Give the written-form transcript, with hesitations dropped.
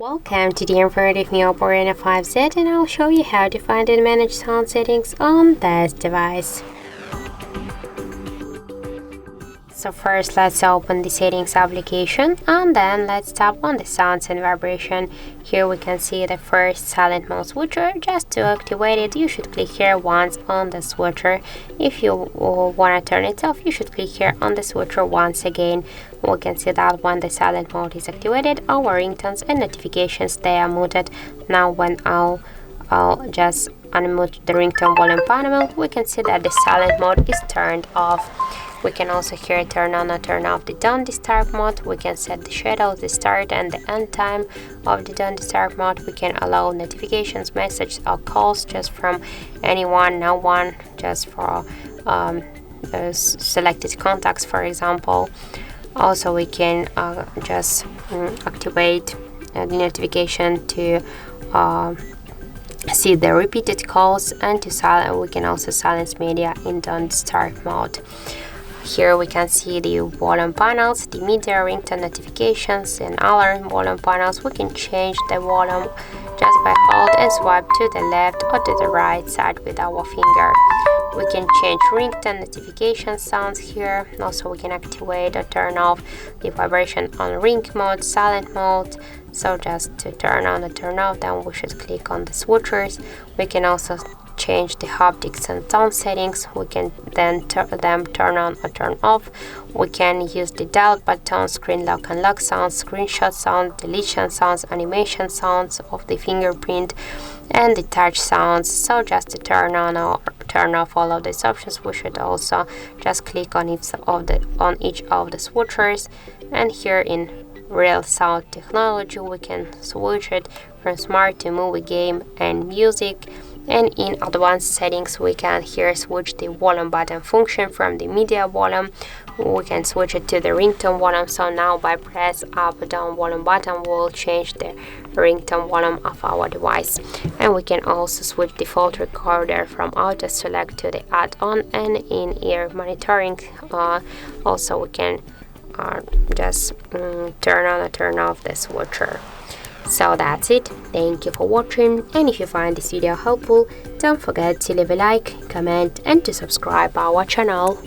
Welcome to the informative new OPPO Reno 5Z, and I'll show you how to find and manage sound settings on this device. So first, let's open the settings application and then let's tap on the sounds and vibration. Here we can see the first silent mode switcher. Just to activate it, you should click here once on the switcher. If you want to turn it off, you should click here on the switcher once again. We can see that when the silent mode is activated, our ringtones and notifications, they are muted. Now when I'll just unmute the ringtone volume panel, we can see that the silent mode is turned off. We can also here turn on or turn off the don't disturb mode. We can set the shadows, the start and the end time of the don't disturb mode. We can allow notifications, messages or calls just from anyone, no one, just for those selected contacts, for example. Also we can just activate the notification to see the repeated calls, and to silence, we can also silence media in don't disturb mode. Here we can see the volume panels, the media, ringtone, notifications and alarm volume panels. We can change the volume just by hold and swipe to the left or to the right side with our finger. We can change ringtone notification sounds here. Also we can activate or turn off the vibration on ring mode, silent mode. So just to turn on or turn off, then we should click on the switchers. We can also change the haptics and tone settings. We can then turn on or turn off. We can use the dial button, screen lock and lock sounds, screenshot sound, deletion sounds, animation sounds of the fingerprint, and the touch sounds. So just to turn on or turn off all of these options, we should also just click on each of the switchers. And here in real sound technology, we can switch it from smart to movie, game and music. And in advanced settings, we can here switch the volume button function from the media volume. We can switch it to the ringtone volume. So now by press up down volume button, we'll change the ringtone volume of our device. And we can also switch default recorder from auto select to the add-on and in-ear monitoring. Also we can just turn on or turn off the switcher. So that's it. Thank you for watching, and if you find this video helpful, don't forget to leave a like, comment and to subscribe our channel.